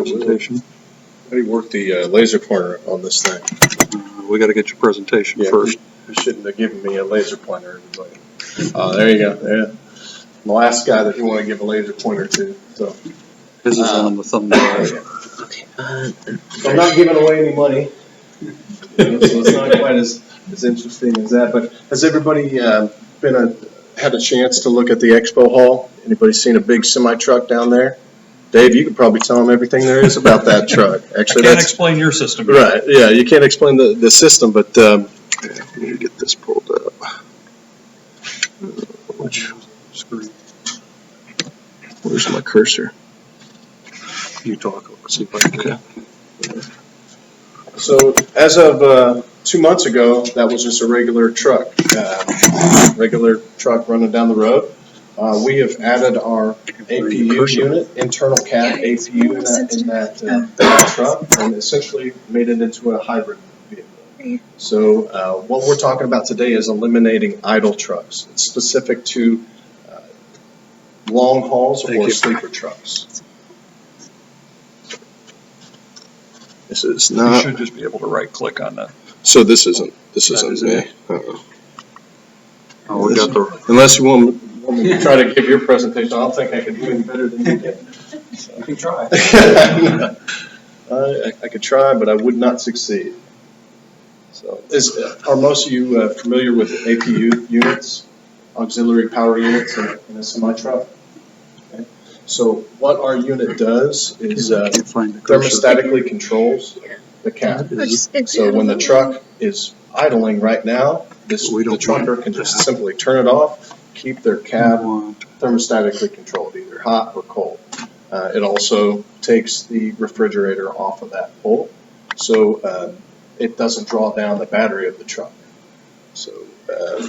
presentation. How do you work the laser pointer on this thing? We got to get your presentation first. You shouldn't have given me a laser pointer, everybody. There you go. Yeah. The last guy that you want to give a laser pointer to. So This is on the thumbnail. Okay. I'm not giving away any money, so it's not quite as interesting as that. But has everybody had a chance to look at the expo hall? Anybody seen a big semi truck down there? Dave, you could probably tell them everything there is about that truck. Actually, I can't explain your system. Right, yeah, you can't explain the system, but let me get this pulled up. Which screen? Where's my cursor? You talk. Let's see if I can. Okay. So as of 2 months ago, that was just a regular truck running down the road. We have added our APU unit, internal cab APU in that truck, and essentially made it into a hybrid vehicle. So what we're talking about today is eliminating idle trucks. It's specific to long hauls or sleeper trucks. This is You not. should just be able to right click on that. So this isn't me. Oh, we got the. Unless you want me to try to give your presentation, I don't think I can do any better than you did. You can try. I could try, but I would not succeed. So, are most of you familiar with APU units, auxiliary power units in a semi-truck? Okay. So what our unit does is thermostatically controls the cab. So when the truck is idling right now, the trucker can just simply turn it off, keep their cab thermostatically controlled, either hot or cold. It also takes the refrigerator off of that pole, so it doesn't draw down the battery of the truck. So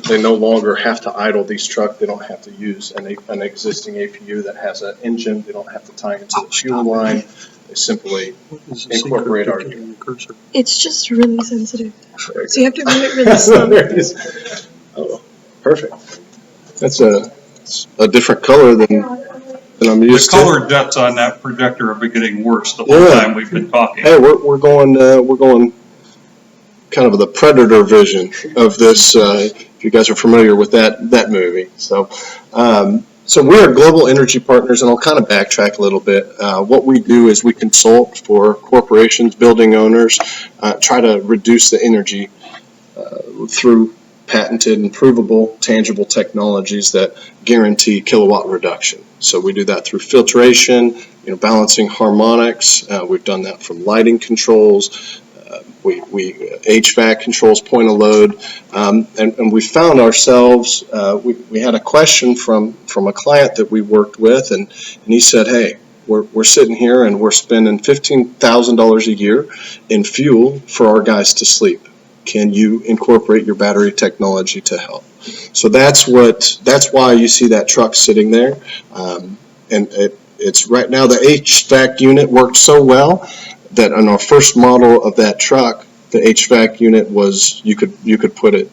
they no longer have to idle these trucks. They don't have to use an existing APU that has an engine. They don't have to tie into the fuel line. They simply incorporate our unit. It's just really sensitive. So you have to move it really slow. There it is. Oh, perfect. That's a different color than I'm The used to. color depths on that projector have been getting worse the whole time we've been talking. Hey, we're going kind of the predator vision of this. If you guys are familiar with that movie, so we are Global Energy Partners, and I'll kind of backtrack a little bit. What we do is we consult for corporations, building owners, try to reduce the energy through patented and provable, tangible technologies that guarantee kilowatt reduction. So we do that through filtration, balancing harmonics. We've done that from lighting controls. We HVAC controls, point of load, and we found ourselves. We had a question from a client that we worked with, and he said, "Hey, we're sitting here and we're spending $15,000 a year in fuel for our guys to sleep. Can you incorporate your battery technology to help?" So that's why you see that truck sitting there, and it's right now the HVAC unit worked so well that on our first model of that truck, the HVAC unit was you could put it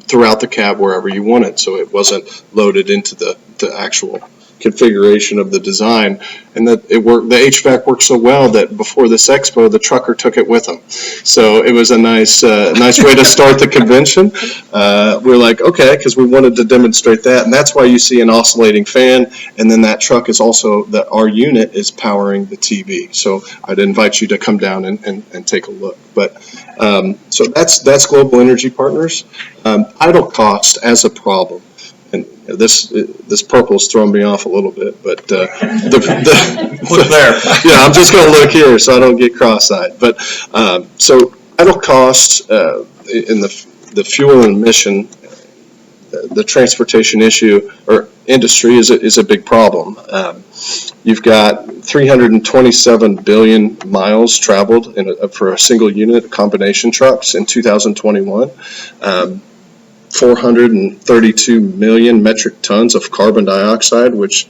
throughout the cab wherever you wanted, so it wasn't loaded into the actual configuration of the design, and that it worked. The HVAC worked so well that before this expo, the trucker took it with him. So it was a nice way to start the convention. We're like, okay, because we wanted to demonstrate that, and that's why you see an oscillating fan, and then that truck is also that our unit is powering the TV. So I'd invite you to come down and take a look. But so that's Global Energy Partners. Idle cost as a problem. And this purple's throwing me off a little bit, but Look there. yeah, I'm just going to look here so I don't get cross-eyed. But so idle costs in the fuel and emission, the transportation issue or industry is a big problem. You've got 327 billion miles traveled for a single unit of combination trucks in 2021. 432 million metric tons of carbon dioxide, which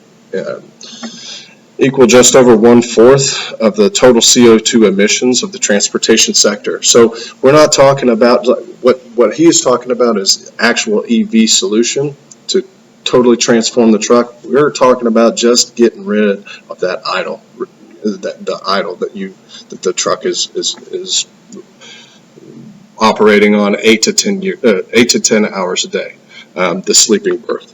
equal just over 1/4 of the total CO2 emissions of the transportation sector. So we're not talking about what he's talking about is actual EV solution to totally transform the truck. We're talking about just getting rid of that idle the idle that the truck is operating on 8 to 10 hours a day, the sleeping berth.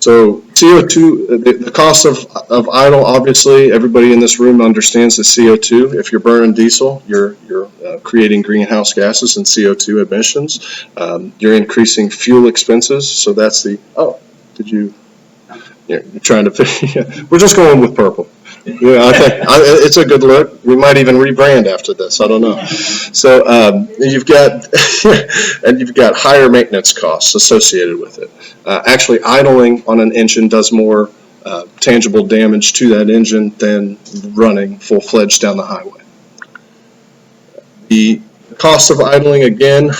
So CO2, the cost of idle, obviously everybody in this room understands the CO2. If you're burning diesel, you're creating greenhouse gases and CO2 emissions. You're increasing fuel expenses. So that's you're trying to, we're just going with purple. Yeah, okay. It's a good look. We might even rebrand after this. I don't know. So you've got higher maintenance costs associated with it. Actually, idling on an engine does more tangible damage to that engine than running full-fledged down the highway. The cost of idling, again,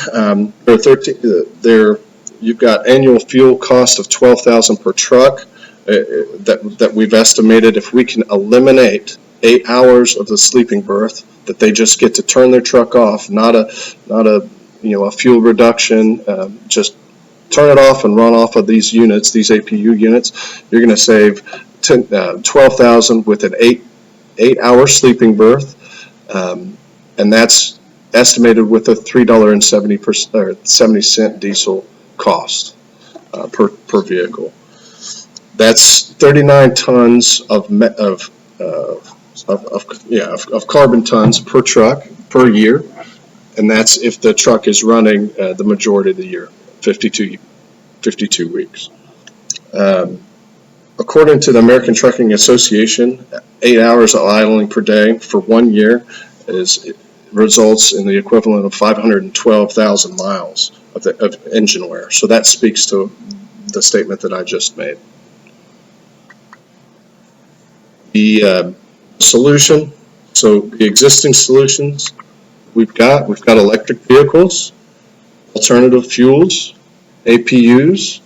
you've got annual fuel cost of $12,000 per truck. That we've estimated if we can eliminate 8 hours of the sleeping berth, that they just get to turn their truck off, not a fuel reduction, just turn it off and run off of these units, these APU units, you're going to save $12,000 with an 8-hour sleeping berth, and that's estimated with a $3.70 diesel cost per vehicle. That's 39 tons of carbon tons per truck per year, and that's if the truck is running the majority of the year, 52 weeks. According to the American Trucking Association, 8 hours of idling per day for 1 year results in the equivalent of 512,000 miles of engine wear. So that speaks to the statement that I just made. The solution, so the existing solutions we've got electric vehicles, alternative fuels, APUs,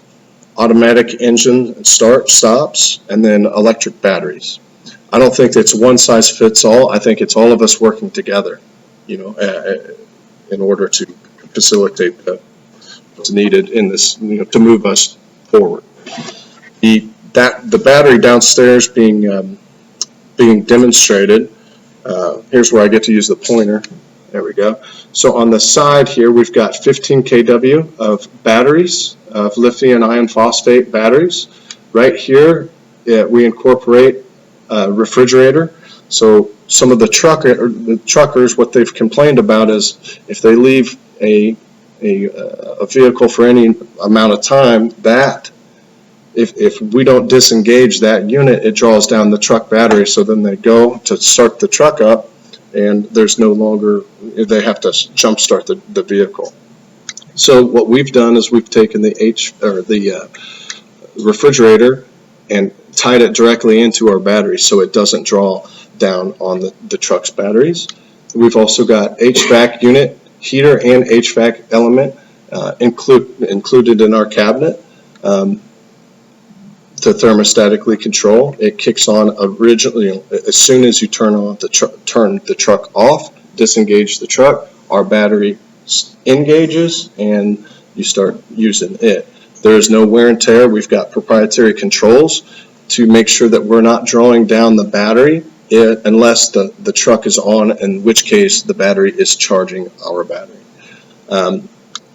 automatic engine stops, and then electric batteries. I don't think it's one size fits all. I think it's all of us working together, in order to facilitate what's needed in this, to move us forward. The battery downstairs being demonstrated. Here's where I get to use the pointer. There we go. So on the side here, we've got 15 kW of batteries, of lithium iron phosphate batteries. Right here, we incorporate a refrigerator. So some of the truckers, what they've complained about is if they leave a vehicle for any amount of time, that if we don't disengage that unit, it draws down the truck battery. So then they go to start the truck up, and there's no longer, they have to jump start the vehicle. So what we've done is we've taken the refrigerator and tied it directly into our battery so it doesn't draw down on the truck's batteries. We've also got HVAC unit, heater and HVAC element included in our cabinet. To thermostatically control, it kicks on originally as soon as you turn the truck off, disengage the truck, our battery engages and you start using it. There is no wear and tear. We've got proprietary controls to make sure that we're not drawing down the battery unless the truck is on, in which case the battery is charging our battery.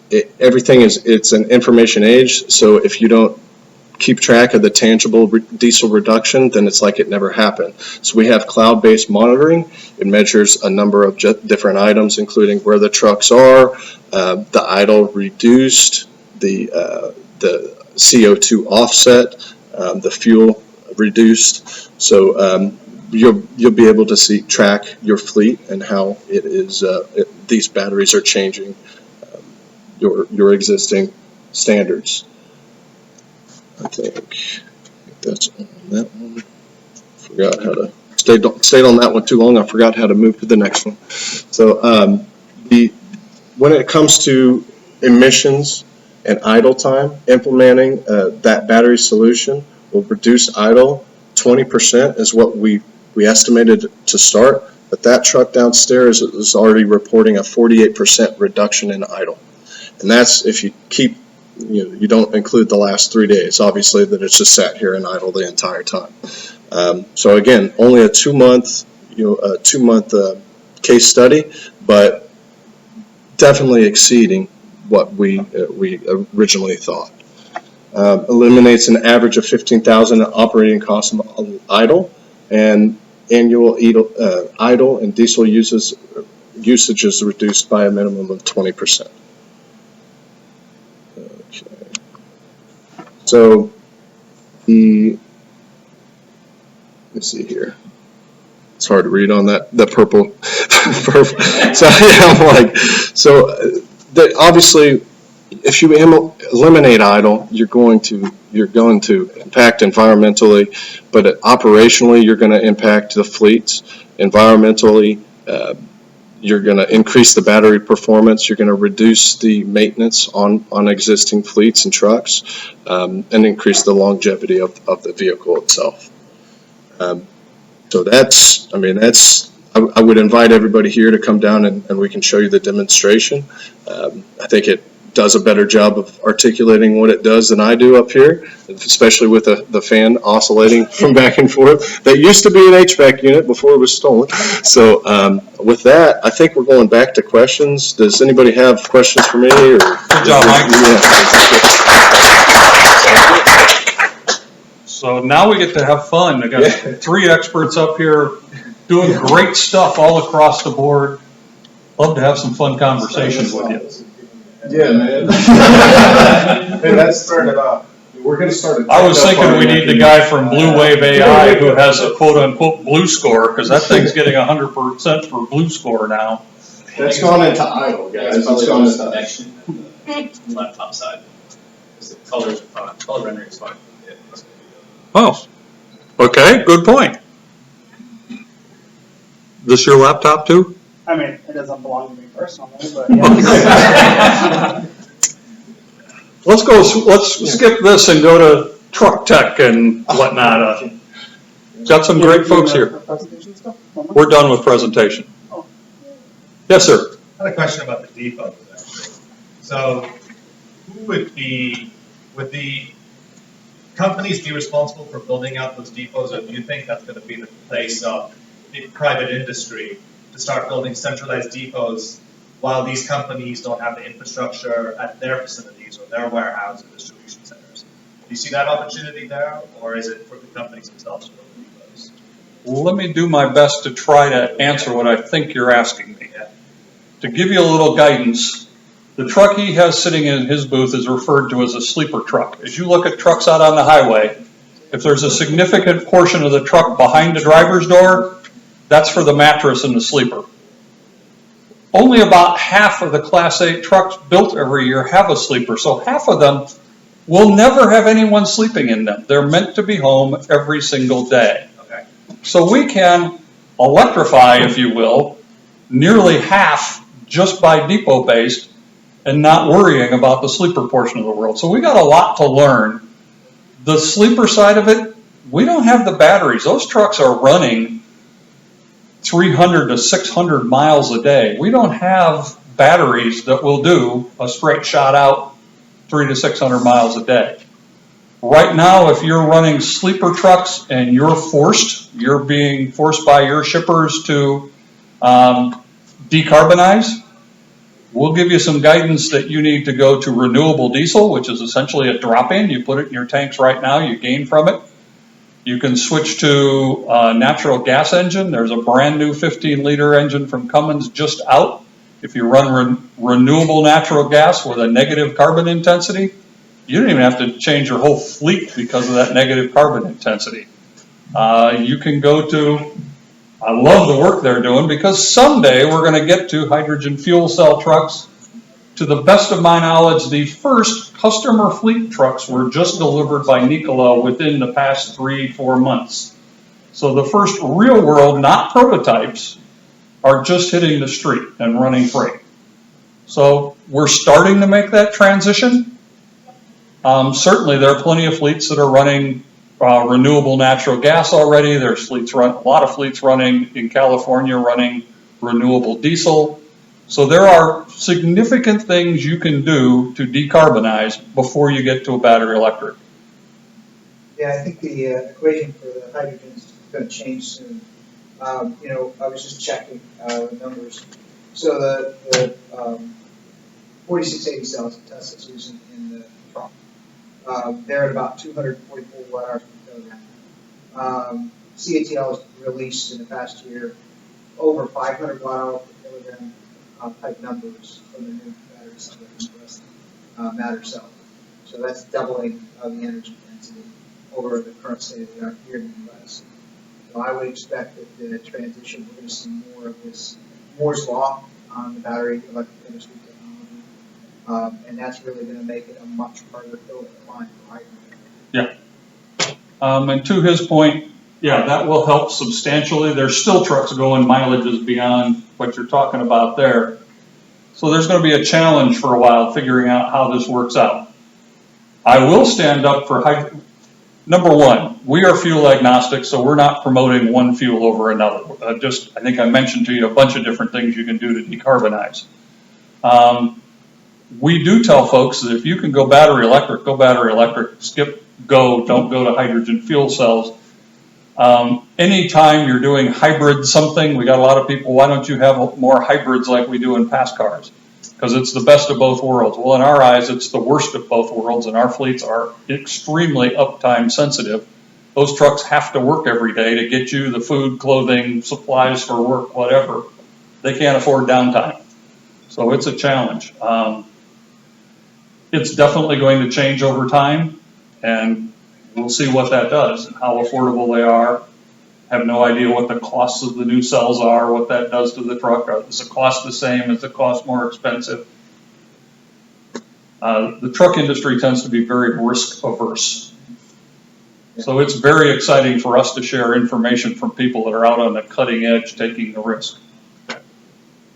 It's an information age, so if you don't keep track of the tangible diesel reduction, then it's like it never happened. So we have cloud-based monitoring. It measures a number of different items, including where the trucks are, the idle reduced, the CO2 offset, the fuel reduced. So you'll be able to track your fleet and how it is. These batteries are changing your existing standards. I think that's on that one. Forgot how to stayed on that one too long. I forgot how to move to the next one. So when it comes to emissions and idle time, implementing that battery solution will reduce idle 20% is what we estimated to start. But that truck downstairs is already reporting a 48% reduction in idle, and that's if you keep. You don't include the last 3 days, obviously, that it's just sat here and idle the entire time. So again, only a 2-month a 2-month case study, but definitely exceeding what we originally thought. Eliminates an average of $15,000 in operating costs of idle, and annual idle and diesel usage is reduced by a minimum of 20%. Okay. So let's see here. It's hard to read on that purple. So yeah, I'm like, obviously, if you eliminate idle, you're going to impact environmentally, but operationally, you're going to impact the fleets. Environmentally, you're going to increase the battery performance. You're going to reduce the maintenance on existing fleets and trucks, and increase the longevity of the vehicle itself. So I would invite everybody here to come down and we can show you the demonstration. I think it does a better job of articulating what it does than I do up here, especially with the fan oscillating from back and forth. That used to be an HVAC unit before it was stolen. So with that, I think we're going back to questions. Does anybody have questions for me? Or? Good job, Mike. So now we get to have fun. I got 3 experts up here doing great stuff all across the board. Love to have some fun conversations with you. Yeah, man. Hey, let's start it off. We're going to start. I was thinking we need the guy from Blue Wave AI who has a quote-unquote blue score, because that thing's getting 100% for blue score now. That's gone into idle, guys. It's gone into connection. Laptop side. The colors are fine. Color rendering is fine. Oh, okay, good point. This your laptop too? I mean, it doesn't belong to me personally, but yeah. Let's skip this and go to truck tech and whatnot. Got some great folks here. We're done with presentation. Yes, sir. I had a question about the depots, actually. So, who would the companies be responsible for building out those depots, or do you think that's going to be the place of the private industry to start building centralized depots while these companies don't have the infrastructure at their facilities or their warehouse and distribution centers? Do you see that opportunity there, or is it for the companies themselves to build depots? Let me do my best to try to answer what I think you're asking me. To give you a little guidance, the truck he has sitting in his booth is referred to as a sleeper truck. As you look at trucks out on the highway, if there's a significant portion of the truck behind the driver's door, that's for the mattress and the sleeper. Only about half of the Class 8 trucks built every year have a sleeper, so half of them will never have anyone sleeping in them. They're meant to be home every single day. Okay. So we can electrify, if you will, nearly half just by depot-based and not worrying about the sleeper portion of the world. So we got a lot to learn. The sleeper side of it, we don't have the batteries. Those trucks are running 300 to 600 miles a day. We don't have batteries that will do a straight shot out 300 to 600 miles a day. Right now, if you're running sleeper trucks and you're being forced by your shippers to decarbonize, we'll give you some guidance that you need to go to renewable diesel, which is essentially a drop-in. You put it in your tanks right now, you gain from it. You can switch to a natural gas engine. There's a brand new 15-liter engine from Cummins just out. If you run renewable natural gas with a negative carbon intensity, you don't even have to change your whole fleet because of that negative carbon intensity. You can go to, I love the work they're doing, because someday we're going to get to hydrogen fuel cell trucks. To the best of my knowledge, the first customer fleet trucks were just delivered by Nikola within the past 3-4 months. So the first real world, not prototypes, are just hitting the street and running freight. So we're starting to make that transition. Certainly there are plenty of fleets that are running renewable natural gas already. There's a lot of fleets running in California running renewable diesel. So there are significant things you can do to decarbonize before you get to a battery electric. Yeah, I think the equation for the hydrogen is going to change soon. I was just checking the numbers. So the 4680 cells that Tesla's using in the truck, they're at about 244 watt-hours per kilogram. CATL has released in the past year over 500 watt-hour per kilogram type numbers from the new battery cell matter cell. So that's doubling the energy density over the current state of the art here in the U.S. So I would expect that the transition, we're going to see more of this Moore's Law on the battery electric industry technology, and that's really going to make it a much harder hill to climb, right? And to his point, yeah, that will help substantially. There's still trucks going mileages beyond what you're talking about there. So there's going to be a challenge for a while figuring out how this works out. I will stand up for number one, we are fuel agnostic, so we're not promoting one fuel over another. I think I mentioned to you a bunch of different things you can do to decarbonize. We do tell folks that if you can go battery electric, don't go to hydrogen fuel cells. Anytime you're doing hybrid something, we got a lot of people, why don't you have more hybrids like we do in past cars? Because it's the best of both worlds. Well, in our eyes, it's the worst of both worlds, and our fleets are extremely uptime sensitive. Those trucks have to work every day to get you the food, clothing, supplies for work, whatever. They can't afford downtime. So it's a challenge. It's definitely going to change over time, and we'll see what that does and how affordable they are. Have no idea what the costs of the new cells are, what that does to the truck. Is the cost the same? Is the cost more expensive? The truck industry tends to be very risk averse. So it's very exciting for us to share information from people that are out on the cutting edge taking the risk.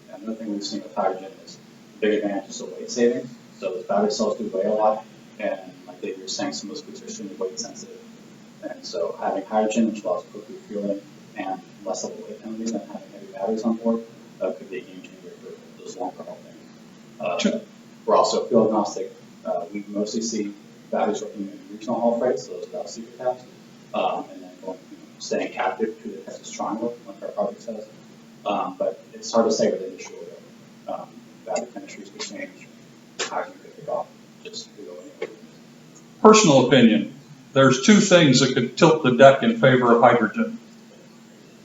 Another thing we've seen with hydrogen is the big advantage is the weight savings. So the battery cells do weigh a lot, and like Dave, you're saying, some of those fleets are extremely weight sensitive. And so having hydrogen, which allows quick refueling and less of a weight penalty than having heavy batteries on board, could be a game changer for those long haul things. We're also fuel agnostic. We mostly see batteries working in regional haul freights, so those without secret caps, and then staying captive to the Texas Triangle, like our project says. But it's hard to say where the industry will go. Battery chemistries could change, hydrogen could pick off, just to go anywhere. Personal opinion. There's two things that could tilt the deck in favor of hydrogen.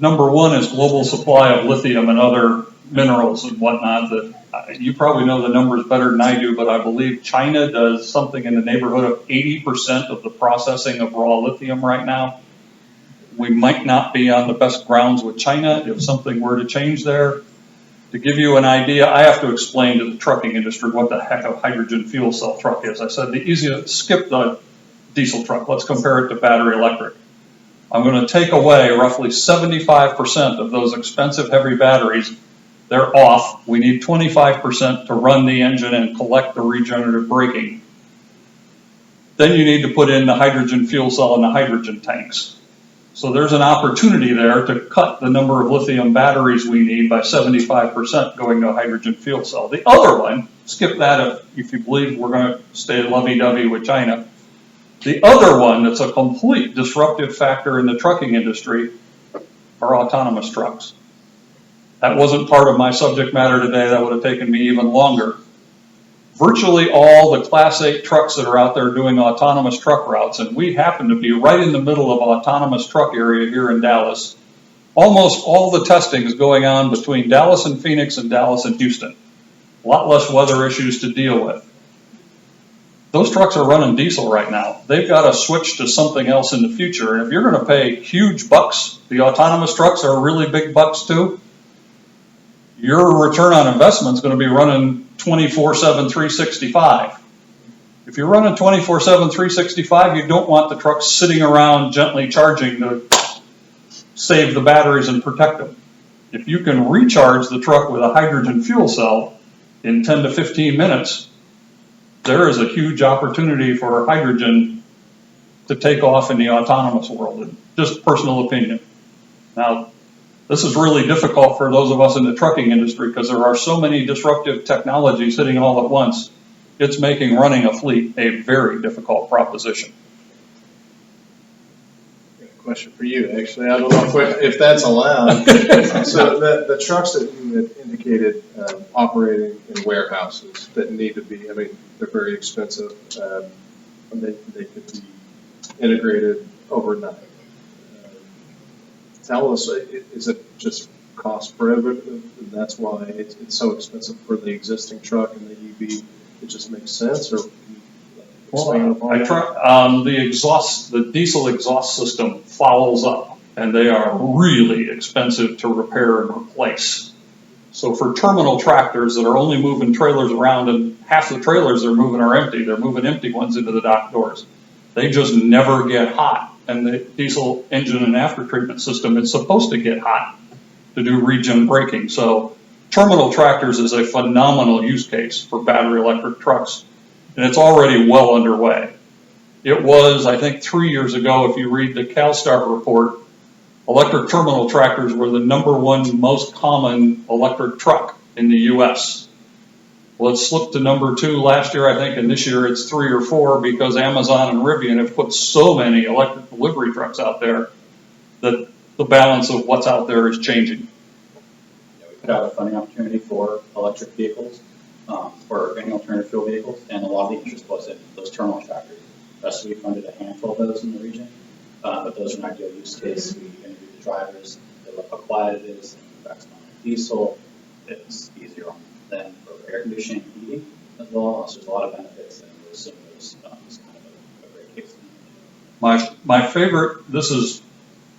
Number one is global supply of lithium and other minerals and whatnot that you probably know the numbers better than I do, but I believe China does something in the neighborhood of 80% of the processing of raw lithium right now. We might not be on the best grounds with China if something were to change there. To give you an idea, I have to explain to the trucking industry what the heck a hydrogen fuel cell truck is. I said the easiest, skip the diesel truck. Let's compare it to battery electric. I'm going to take away roughly 75% of those expensive heavy batteries. They're off. We need 25% to run the engine and collect the regenerative braking. Then you need to put in the hydrogen fuel cell and the hydrogen tanks. So there's an opportunity there to cut the number of lithium batteries we need by 75% going to a hydrogen fuel cell. The other one, skip that if you believe we're going to stay lovey-dovey with China. The other one that's a complete disruptive factor in the trucking industry are autonomous trucks. That wasn't part of my subject matter today. That would have taken me even longer. Virtually all the Class 8 trucks that are out there doing autonomous truck routes, and we happen to be right in the middle of autonomous truck area here in Dallas. Almost all the testing is going on between Dallas and Phoenix and Dallas and Houston. A lot less weather issues to deal with. Those trucks are running diesel right now. They've got to switch to something else in the future. And if you're going to pay huge bucks, the autonomous trucks are really big bucks too. Your return on investment is going to be running 24/7, 365. If you're running 24/7, 365, you don't want the trucks sitting around gently charging to save the batteries and protect them. If you can recharge the truck with a hydrogen fuel cell in 10 to 15 minutes, there is a huge opportunity for hydrogen to take off in the autonomous world. Just personal opinion. Now, this is really difficult for those of us in the trucking industry because there are so many disruptive technologies hitting all at once. It's making running a fleet a very difficult proposition. question for you, actually. I don't know if that's allowed. So the trucks that you had indicated operating in warehouses that need to be, I mean, they're very expensive. They could be integrated overnight. Tell us, is it just cost prohibitive, and that's why it's so expensive for the existing truck and the EV? It just makes sense, or? Well, the diesel exhaust system follows up, and they are really expensive to repair and replace. So for terminal tractors that are only moving trailers around, and half the trailers they're moving are empty, they're moving empty ones into the dock doors. They just never get hot. And the diesel engine and after treatment system is supposed to get hot to do regen braking. So terminal tractors is a phenomenal use case for battery electric trucks, and it's already well underway. It was, I think, 3 years ago, if you read the CalSTART report, electric terminal tractors were the #1 most common electric truck in the U.S. Well, it slipped to #2 last year, I think, and this year it's 3 or 4 because Amazon and Rivian have put so many electric delivery trucks out there that the balance of what's out there is changing. Yeah, we put out a funding opportunity for electric vehicles, or any alternative fuel vehicles, and a lot of the interest was in those terminal tractors. So we funded a handful of those in the region, but those are an ideal use case. We interviewed the drivers, they look how quiet it is, it's on diesel, it's easier on them for air conditioning and heating as well. So there's a lot of benefits, and we're assuming those is kind of a great case. My favorite, this is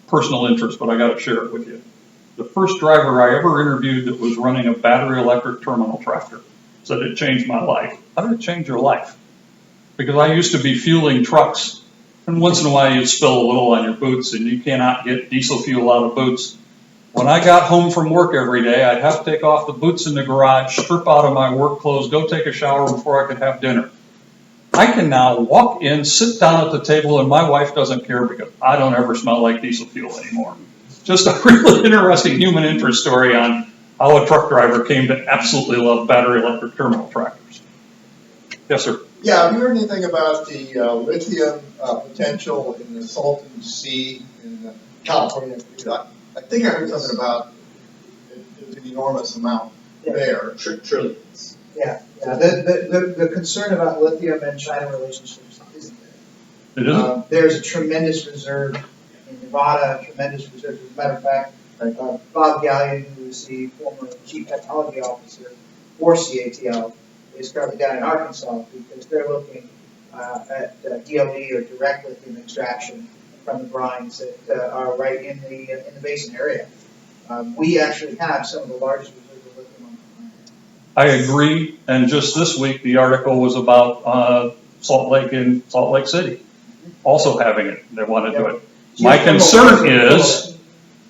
personal interest, but I got to share it with you. The first driver I ever interviewed that was running a battery electric terminal tractor said it changed my life. How did it change your life? Because I used to be fueling trucks, and once in a while you'd spill a little on your boots, and you cannot get diesel fuel out of boots. When I got home from work every day, I'd have to take off the boots in the garage, strip out of my work clothes, go take a shower before I could have dinner. I can now walk in, sit down at the table, and my wife doesn't care because I don't ever smell like diesel fuel anymore. Just a really interesting human interest story on how a truck driver came to absolutely love battery electric terminal tractors. Yes, sir. Yeah, have you heard anything about the lithium potential in the Salton Sea in California? I think I heard something about it was an enormous amount there. Trillions. Yeah. The concern about lithium and China relationships isn't there. It isn't? There's a tremendous reserve in Nevada, tremendous reserve. As a matter of fact, Bob Gallion, who is the former chief technology officer for CATL, is currently down in Arkansas because they're looking at DLE or direct lithium extraction from the brines that are right in the basin area. We actually have some of the largest reserves of lithium on the planet. I agree, and just this week the article was about Salt Lake City also having it. They want to do it. My concern is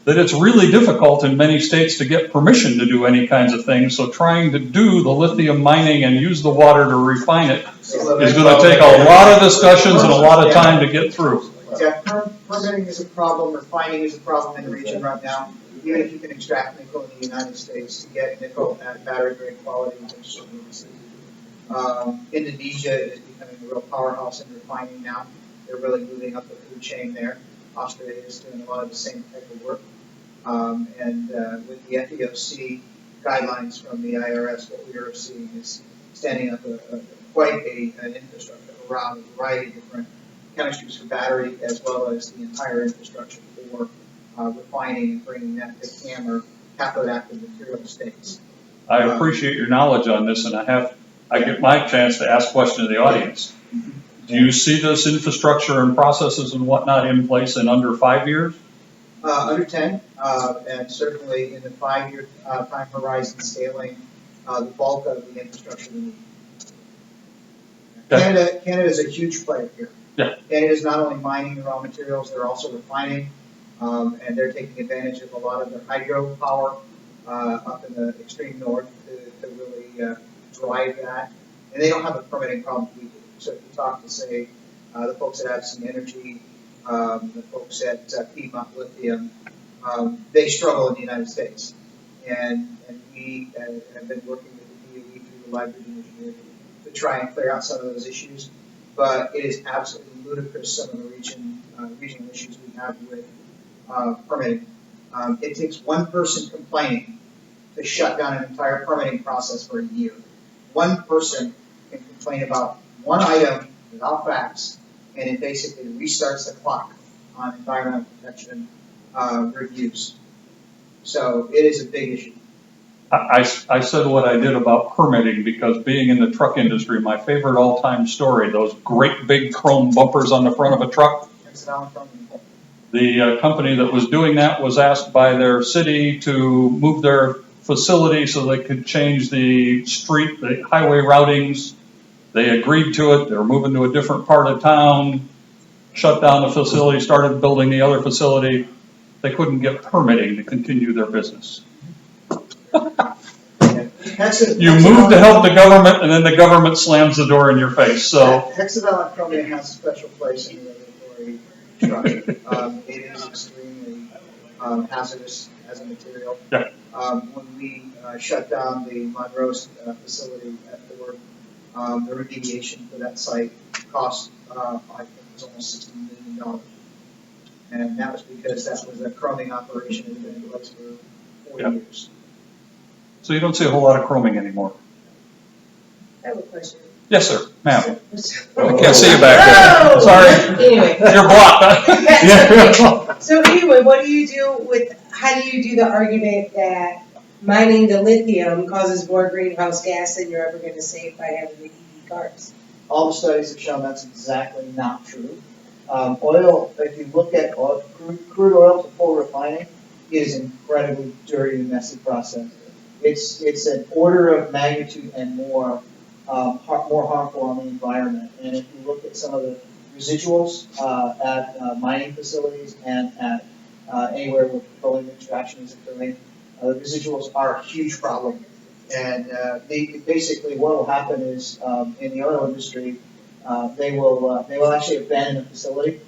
that it's really difficult in many states to get permission to do any kinds of things, so trying to do the lithium mining and use the water to refine it is going to take a lot of discussions and a lot of time to get through. Yeah, permitting is a problem, refining is a problem in the region right now. Even if you can extract nickel in the United States, to get nickel at battery grade quality, which Indonesia is becoming a real powerhouse in refining now. They're really moving up the food chain there. Australia is doing a lot of the same type of work. And with the FEOC guidelines from the IRS, what we are seeing is standing up quite an infrastructure around a variety of different chemistries for battery, as well as the entire infrastructure for refining and bringing that to CAM or cathode active material states. I appreciate your knowledge on this, and I get my chance to ask questions of the audience. Do you see this infrastructure and processes and whatnot in place in under 5 years? Under 10, and certainly in the 5-year time horizon scaling the bulk of the infrastructure we need. Okay. Canada is a huge player here. Yeah. Canada is not only mining the raw materials, they're also refining, and they're taking advantage of a lot of their hydropower up in the extreme north to really drive that. And they don't have a permitting problem we do. So if you talk to, say, the folks at Addison Energy, the folks at Piedmont Lithium, they struggle in the United States. And we have been working with the DOE through the Library Initiative to try and clear out some of those issues. But it is absolutely ludicrous, some of the region regional issues we have with permitting. It takes one person complaining to shut down an entire permitting process for a year. One person can complain about one item without facts, and it basically restarts the clock on environmental protection reviews. So it is a big issue. I said what I did about permitting because being in the truck industry, my favorite all-time story, those great big chrome bumpers on the front of a truck. The company that was doing that was asked by their city to move their facility so they could change the highway routings. They agreed to it. They were moving to a different part of town, shut down the facility, started building the other facility. They couldn't get permitting to continue their business. You move to help the government, and then the government slams the door in your face. So hexavalent chromium has a special place in the regulatory structure. It is extremely hazardous as a material. Yeah. When we shut down the Monroe facility at Ford, the remediation for that site cost, I think it was almost $60 million. And that was because that was a chroming operation that had been in place for 40 years. So you don't see a whole lot of chroming anymore. I have a question. Yes, sir, ma'am. I Can't see you back there. Sorry. Anyway. You're blocked. So anyway, how do you do the argument that mining the lithium causes more greenhouse gas than you're ever going to save by having the EV cars? All the studies have shown that's exactly not true. Oil, if you look at crude oil to full refining, it is an incredibly dirty and messy process. It's an order of magnitude and more harmful on the environment. And if you look at some of the residuals at mining facilities and at anywhere where petroleum extraction is occurring, the residuals are a huge problem. And basically what will happen is in the oil industry, they will actually abandon the facility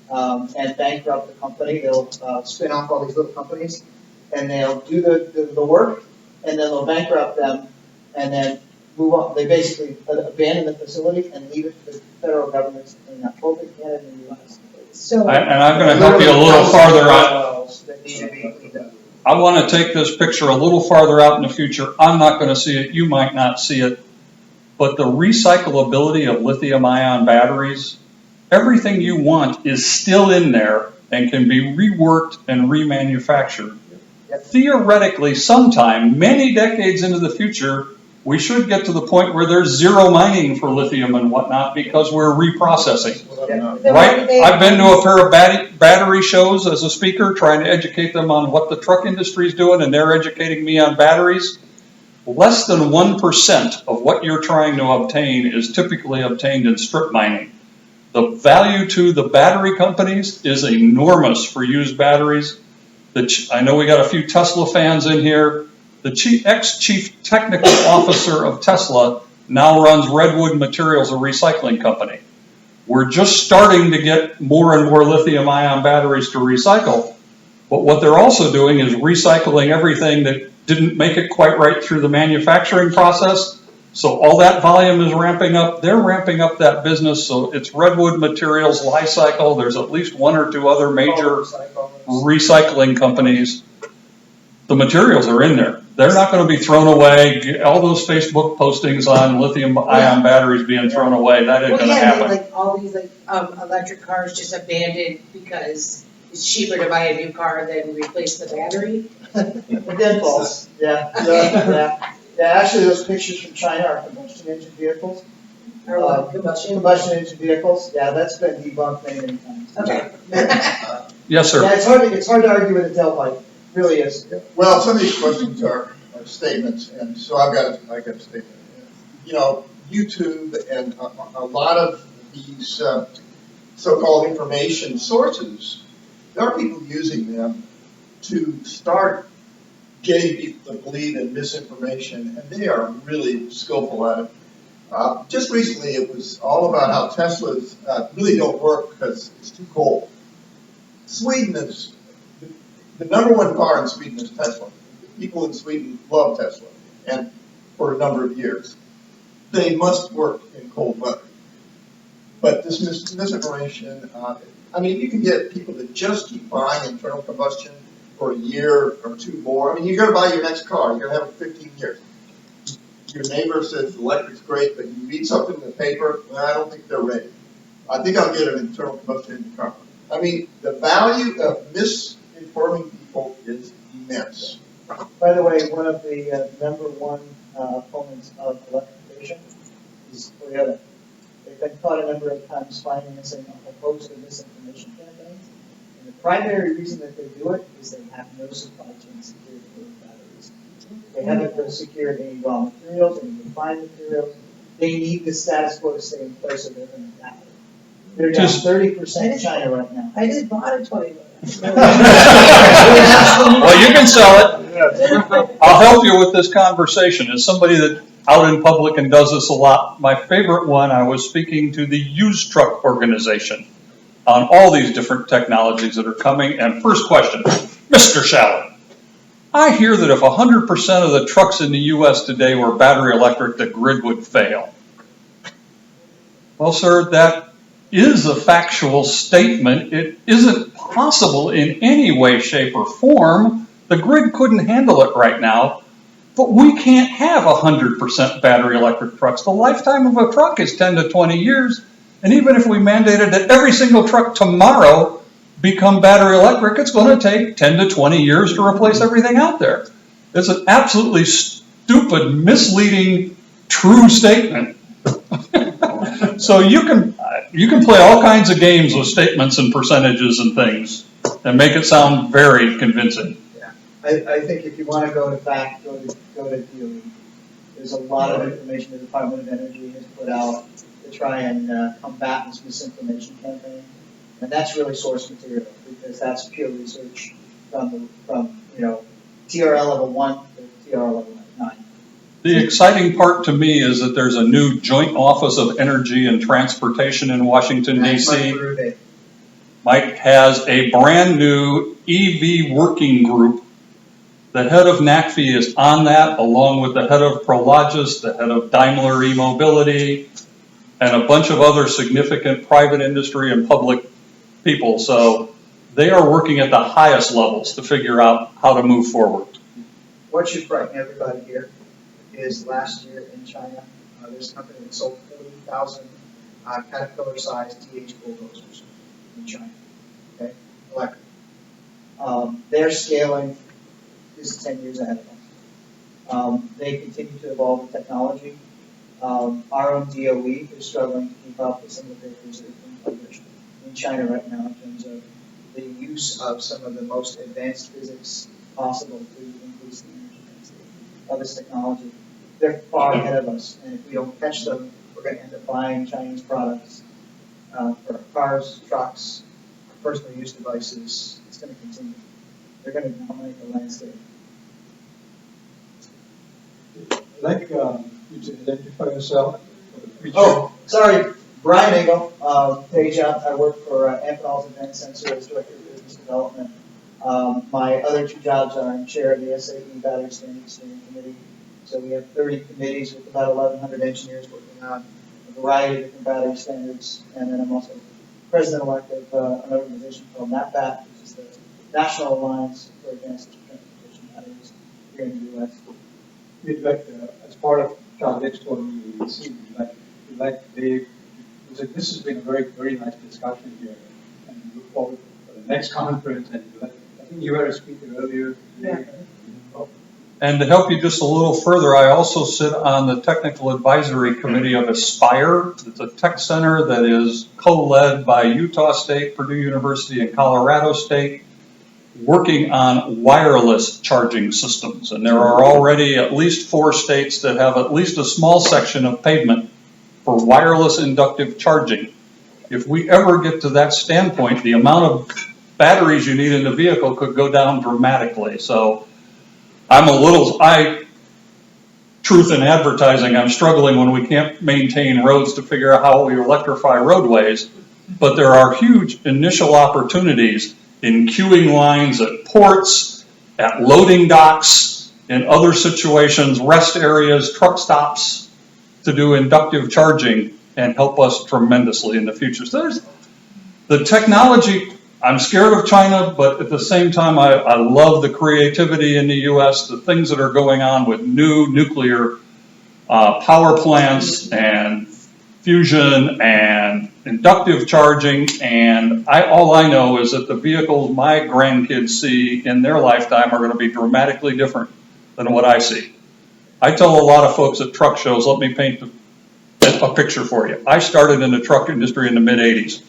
and bankrupt the company. They'll spin off all these little companies, and they'll do the work, and then they'll bankrupt them, and then move on. They basically abandon the facility and leave it to the federal government to clean up, both in Canada and the U.S. So, and I'm going to help you a little farther out. Wells that need to be cleaned up. I want to take this picture a little farther out in the future. I'm not going to see it. You might not see it. But the recyclability of lithium-ion batteries, everything you want is still in there and can be reworked and remanufactured. Yep. Theoretically, sometime, many decades into the future, we should get to the point where there's zero mining for lithium and whatnot because we're reprocessing. Yeah. Right? I've been to a pair of battery shows as a speaker, trying to educate them on what the truck industry is doing, and they're educating me on batteries. Less than 1% of what you're trying to obtain is typically obtained in strip mining. The value to the battery companies is enormous for used batteries. I know we got a few Tesla fans in here. The ex-chief technical officer of Tesla now runs Redwood Materials, a recycling company. We're just starting to get more and more lithium-ion batteries to recycle, but what they're also doing is recycling everything that didn't make it quite right through the manufacturing process. So all that volume is ramping up. They're ramping up that business. So it's Redwood Materials, Li-Cycle. There's at least one or two other major recycling companies. The materials are in there. They're not going to be thrown away. All those Facebook postings on lithium-ion batteries being thrown away, that ain't going to happen. Like all these electric cars just abandoned because it's cheaper to buy a new car than replace the battery. Again, false. Yeah. Actually, those pictures from China are combustion engine vehicles. Combustion engine vehicles. Yeah, that's been debunked many times. Okay. Yes, sir. Yeah, it's hard to argue with a tailpipe. Really is. Well, some of these questions are statements, and so I've got a statement. You know, YouTube and a lot of these so-called information sources, there are people using them to start getting people to believe in misinformation, and they are really skillful at it. Just recently, it was all about how Teslas really don't work because it's too cold. Sweden is the number one car in Sweden is Tesla. People in Sweden love Tesla, and for a number of years. They must work in cold weather. But this misinformation, I mean, you can get people that just keep buying internal combustion for a year or two more. I mean, you're going to buy your next car. You're going to have it 15 years. Your neighbor says electric's great, but you read something in the paper, well, I don't think they're ready. I think I'll get an internal combustion car. I mean, the value of misinforming people is immense. By the way, one of the number one opponents of electrification is Toyota. They've been caught a number of times financing a whole host of misinformation campaigns. And the primary reason that they do it is they have no supply chain security for those batteries. They haven't secured any raw materials, any refined materials. They need the status quo to stay in place so they're going to die. They're down 30% in China right now. I just bought a Toyota. Well, you can sell it. I'll help you with this conversation. As somebody that out in public and does this a lot, my favorite one, I was speaking to the used truck organization on all these different technologies that are coming. And first question, Mr. Shallon, I hear that if 100% of the trucks in the U.S. today were battery electric, the grid would fail. Well, sir, that is a factual statement. It isn't possible in any way, shape, or form. The grid couldn't handle it right now, but we can't have 100% battery electric trucks. The lifetime of a truck is 10 to 20 years, and even if we mandated that every single truck tomorrow become battery electric, it's going to take 10 to 20 years to replace everything out there. It's an absolutely stupid, misleading, true statement. So you can play all kinds of games with statements and percentages and things and make it sound very convincing. Yeah. I think if you want to go to fact, go to DOE. There's a lot of information the Department of Energy has put out to try and combat this misinformation campaign. And that's really source material because that's pure research from TRL level 1 to TRL level 9. The exciting part to me is that there's a new Joint Office of Energy and Transportation in Washington, D.C. Mike has a brand new EV working group. The head of NACFE is on that, along with the head of Prologis, the head of Daimler e-mobility, and a bunch of other significant private industry and public people. So they are working at the highest levels to figure out how to move forward. What should frighten everybody here is last year in China, there's a company that sold 40,000 Caterpillar-sized TH bulldozers in China, okay, electric. They're scaling, this is 10 years ahead of us. They continue to evolve the technology. Our own DOE is struggling to keep up with some of the papers that are being published in China right now in terms of the use of some of the most advanced physics possible to increase the energy density of this technology. They're far ahead of us, and if we don't catch them, we're going to end up buying Chinese products for cars, trucks, personal use devices. It's going to continue. They're going to dominate the landscape. I'd like you to identify yourself for the future. Oh, sorry. Brian Engel, page out. I work for Amphenol's Advanced Sensor as Director of Business Development. My other two jobs are I'm chair of the SAE Battery Steering Committee. So we have 30 committees with about 1,100 engineers working on a variety of different battery standards. And then I'm also president-elect of an organization called NAPBAT, which is the National Alliance for Advanced Transportation Batteries here in the U.S. We'd like, as part of Charles Expo, we'd like to this has been a very, very nice discussion here. And we look forward to the next conference. And I think you were a speaker earlier today. Yeah. And to help you just a little further, I also sit on the Technical Advisory Committee of Aspire. It's a tech center that is co-led by Utah State, Purdue University, and Colorado State, working on wireless charging systems. And there are already at least 4 states that have at least a small section of pavement for wireless inductive charging. If we ever get to that standpoint, the amount of batteries you need in the vehicle could go down dramatically. So truth in advertising, I'm struggling when we can't maintain roads to figure out how we electrify roadways, but there are huge initial opportunities in queuing lines at ports, at loading docks, in other situations, rest areas, truck stops, to do inductive charging and help us tremendously in the future. So The technology, I'm scared of China, but at the same time, I love the creativity in the U.S., the things that are going on with new nuclear power plants and fusion and inductive charging, and all I know is that the vehicles my grandkids see in their lifetime are going to be dramatically different than what I see. I tell a lot of folks at truck shows, let me paint a picture for you. I started in the truck industry in the mid-'80s.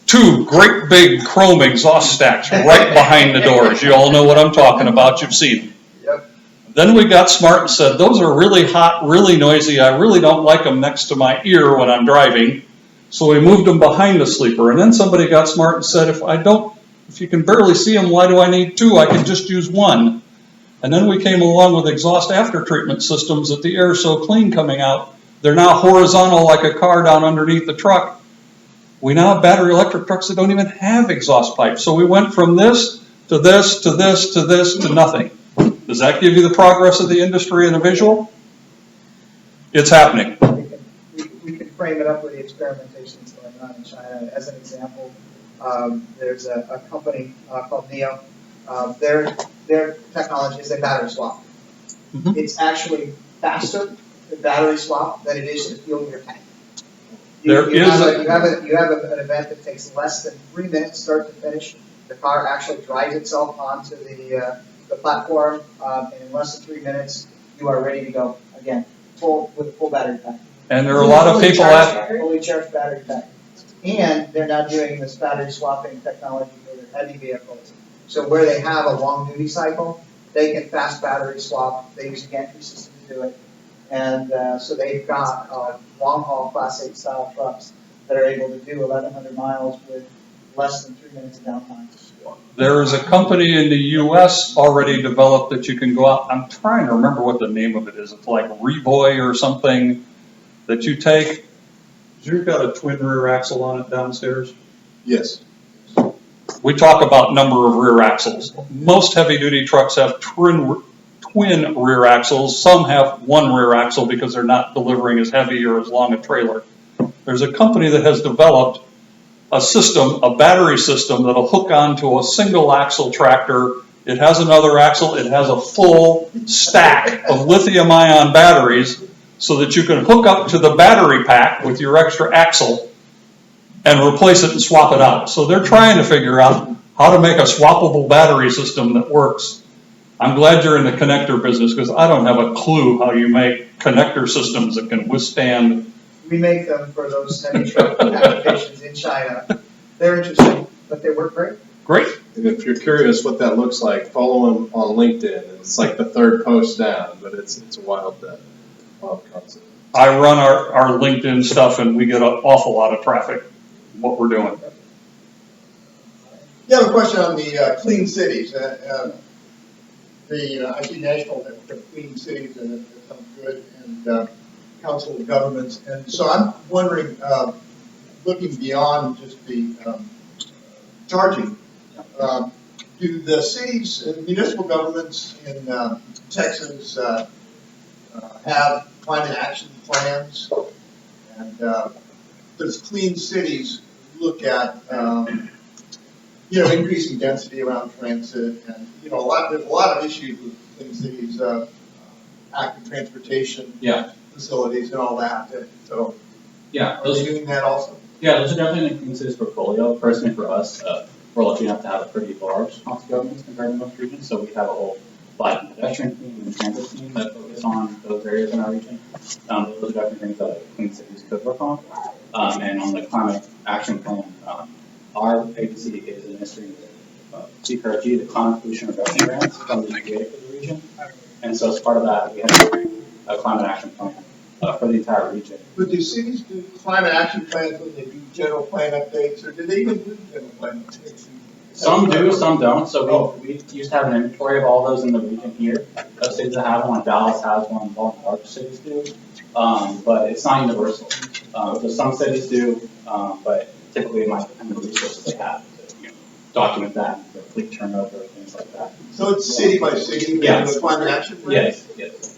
2 great big chrome exhaust stacks right behind the doors. You all know what I'm talking about, you've seen them. Yep. Then we got smart and said, those are really hot, really noisy, I really don't like them next to my ear when I'm driving. So we moved them behind the sleeper. And then somebody got smart and said, if you can barely see them, why do I need 2? I can just use 1. And then we came along with exhaust after treatment systems that the air is so clean coming out, they're now horizontal like a car down underneath the truck. We now have battery electric trucks that don't even have exhaust pipes. So we went from this to this to this to this to nothing. Does that give you the progress of the industry in a visual? It's happening. We can frame it up with the experimentation that's going on in China. As an example, there's a company called NEO. Their technology is a battery swap. Mm-hmm. It's actually faster to battery swap than it is to fuel your tank. You have an event that takes less than 3 minutes start to finish. The car actually drives itself onto the platform, and in less than 3 minutes, you are ready to go again, with a full battery pack. And there are a lot of people fully charged battery pack. And they're now doing this battery swapping technology for their heavy vehicles. So where they have a long duty cycle, they can fast battery swap. They use a gantry system to do it. And so they've got long haul Class 8 style trucks that are able to do 1,100 miles with less than 3 minutes of downtime. There is a company in the U.S. already developed that you can go out. I'm trying to remember what the name of it is. It's like Reboy or something that you take. You've got a twin rear axle on it downstairs? Yes. We talk about number of rear axles. Most heavy-duty trucks have twin rear axles. Some have 1 rear axle because they're not delivering as heavy or as long a trailer. There's a company that has developed a system, a battery system, that'll hook onto a single axle tractor. It has another axle. It has a full stack of lithium-ion batteries so that you can hook up to the battery pack with your extra axle and replace it and swap it out. So they're trying to figure out how to make a swappable battery system that works. I'm glad you're in the connector business because I don't have a clue how you make connector systems that can withstand. We make them for those heavy truck applications in China. They're interesting, but they work great. Great. And if you're curious what that looks like, follow him on LinkedIn. It's like the 3rd post down, but it's a wild concept. I run our LinkedIn stuff and we get an awful lot of traffic, what we're doing. You have a question on the clean cities. I see National have clean cities, and it sounds good, and Council of Governments. And so I'm wondering, looking beyond just the charging, do the cities and municipal governments in Texas have climate action plans? And does Clean Cities look at increasing density around transit, and there's a lot of issues with Clean Cities, active transportation facilities and all that. So, Yeah, are they doing that also? Yeah, those are definitely in the Clean Cities portfolio. Personally, for us, we're lucky enough to have a pretty large council governments compared to most regions. So we have a whole bike and pedestrian team and transit team that focus on those areas in our region. Those are definitely things that Clean Cities could work on. And on the climate action plan, our agency is administering the CPRG, the Climate Pollution Reduction Grants from the EUEC for the region. And so as part of that, we have a climate action plan for the entire region. But do cities do climate action plans when they do general plan updates, or do they even do general plan updates? Some do, some don't. So we used to have an inventory of all those in the region here. Those cities that have one, Dallas has one, all the larger cities do. But it's not universal. So some cities do, but typically it might depend on the resources they have to document that, their fleet turnover, things like that. So it's city by city, yes. The climate action plan? Yes.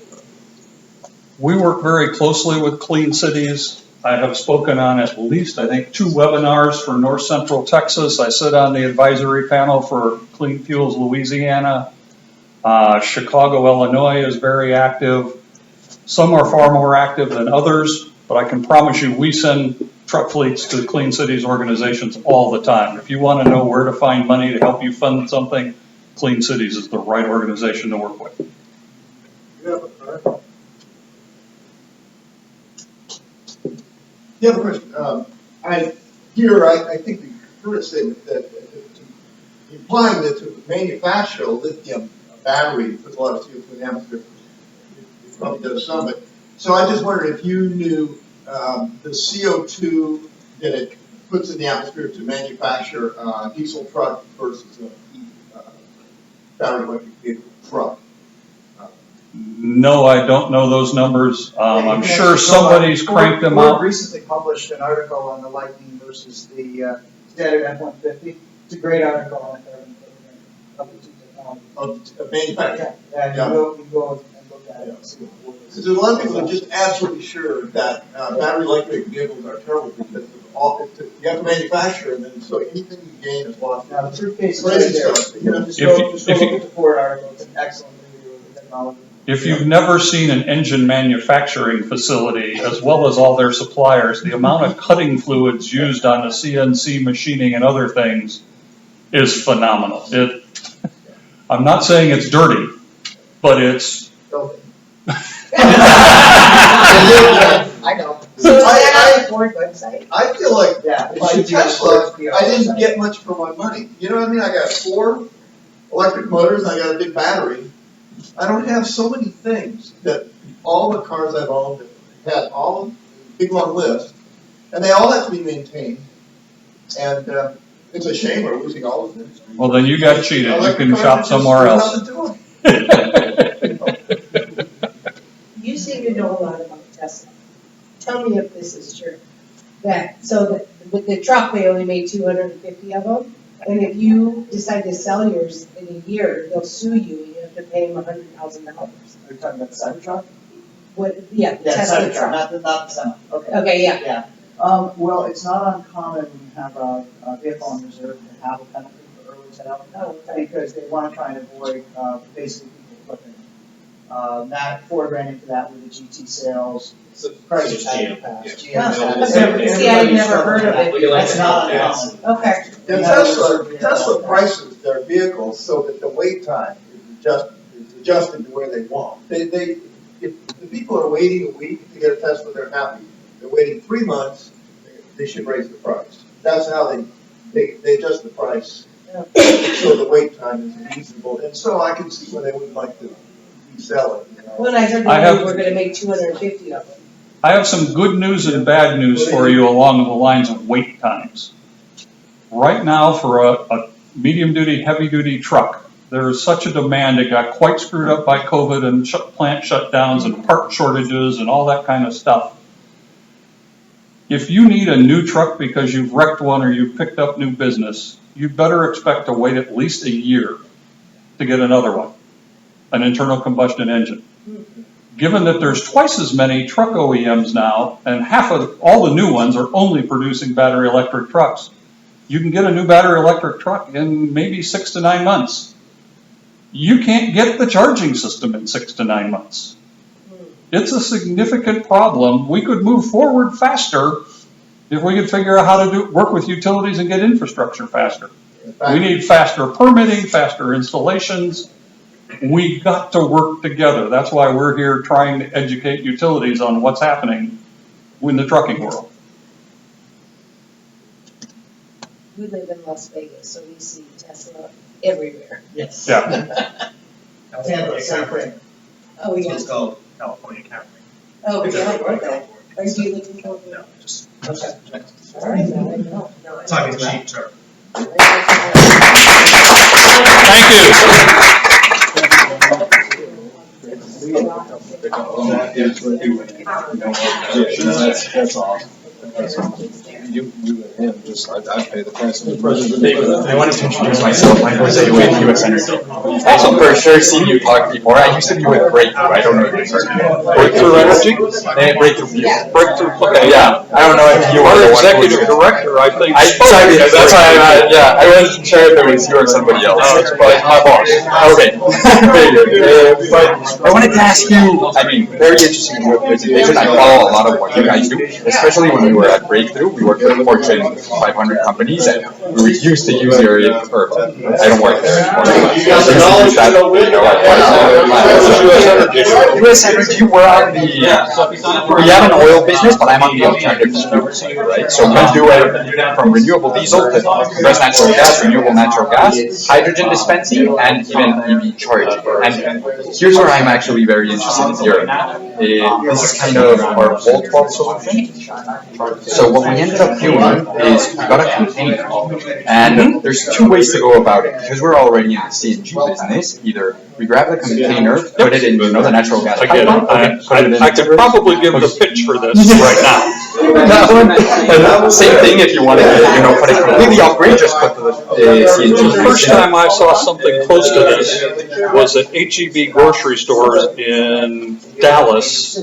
We work very closely with Clean Cities I have spoken on at least, I think, 2 webinars for North Central Texas. I sit on the advisory panel for Clean Fuels Louisiana. Chicago, Illinois is very active. Some are far more active than others, but I can promise you we send truck fleets to Clean Cities organizations all the time. If you want to know where to find money to help you fund something, Clean Cities is the right organization to work with. You have a question. I think we heard a statement that implying that to manufacture a lithium battery puts a lot of CO2 in the atmosphere. It probably does some, but so I just wondered if you knew the CO2 that it puts in the atmosphere to manufacture a diesel truck versus a battery electric vehicle truck. No, I don't know those numbers. I'm sure somebody's cranked them out. Ford recently published an article on the Lightning versus the standard F-150. It's a great article on the carbon footprint of the two technologies. Of manufacturing. Yeah, Yeah. you go and look at it and see what it is. Because there's a lot of people that are just absolutely sure that battery electric vehicles are terrible because of all, you have to manufacture them, and so anything you gain is lost. Now, the truth case is Crazy right there. stuff. You know, just If go you- look at the Ford article. It's an excellent review of the technology. If you've never seen an engine manufacturing facility, as well as all their suppliers, the amount of cutting fluids used on the CNC machining and other things is phenomenal. I'm not saying it's dirty, but it's. I know. So is that on the Ford website? I feel like Yeah. with Tesla, I didn't get much for my money. You know what I mean? I got 4 electric motors, and I got a big battery. I don't have so many things that all the cars I've owned had all a big long list, and they all have to be maintained. And it's a shame we're losing all of them. Well, then you got cheated. You Electric can cars shop are just somewhere else. nothing to them. You seem to know a lot about Tesla. Tell me if this is true. With the truck, they only made 250 of them. And if you decide to sell yours in a year, they'll sue you and you have to pay them $100,000. Are you talking about the Cybertruck? Yeah, the Tesla truck. Not the Semi. Okay. Okay, yeah. Yeah. Well, it's not uncommon when you have a vehicle on reserve to have a penalty for early sale. Oh, okay. Because they want to try and avoid basically people flipping. That Ford ran into that with the GT sales. Chrysler's had in the past. Yeah. GM's Yeah. had it. See, I've never heard of it. That's not uncommon. Okay. And Tesla prices their vehicles so that the wait time is adjusted to where they want. If the people are waiting a week to get a Tesla, they're happy. They're waiting 3 months, they should raise the price. That's how they adjust the price so the wait time is reasonable. And so I can see why they would like to resell it. You know? When I heard that we're gonna make 250 of them. I have some good news and bad news for you along the lines of wait times. Right now, for a medium-duty, heavy-duty truck, there is such a demand. It got quite screwed up by COVID and plant shutdowns and part shortages and all that kind of stuff. If you need a new truck because you've wrecked one or you've picked up new business, you better expect to wait at least a year to get another one, an internal combustion engine. Given that there's twice as many truck OEMs now, and half of all the new ones are only producing battery electric trucks, you can get a new battery electric truck in maybe 6 to 9 months. You can't get the charging system in 6 to 9 months. It's a significant problem. We could move forward faster if we could figure out how to work with utilities and get infrastructure faster. We need faster permitting, faster installations. We got to work together. That's why we're here trying to educate utilities on what's happening in the trucking world. We live in Las Vegas, so we see Tesla everywhere. Yes. Yeah. Tampa, same thing. Oh, It's yeah. what's called California Camry. Oh, It's yeah, everywhere in okay. California. Are you looking for? No, just. Okay. All right, now I know. Talking cheap term. Thank you. That's awesome. You and him, just, I pay the price. I wanted to introduce myself. I'm Jose with U.S. Energy. Also, for sure, seen you talk before. I used to be with Breakthrough. I don't know if you've heard of it. Breakthrough Energy? Breakthrough Fuel. Breakthrough, okay. Yeah, I don't know if you were Our the one who executive director, I think. Sorry, that's why I wasn't sure if it was you or somebody else, but my boss. Okay, very good. But I wanted to ask you, I mean, very interesting in your presentation. I follow a lot of what you guys do, especially when we were at Breakthrough. We worked with Fortune 500 companies, and we used to use your, or I don't work there anymore. We used to use that, U.S. Energy, we're on the, we have an oil business, but I'm on the alternative fuel side, right? So we do it from renewable diesel to compressed natural gas, renewable natural gas, hydrogen dispensing, and even EV charging. And here's where I'm actually very interested in hearing. This is kind of our volt vault solution. So what we ended up doing is we got a container, and there's two ways to go about it. Because we're already in the CNG business, either we grab the container, put it in, the natural gas Again, pipeline. I could probably give the pitch for this right now. Same thing if you want to, put it completely off grid, just put the CNG. The first time I saw something close to this was at HEB grocery stores in Dallas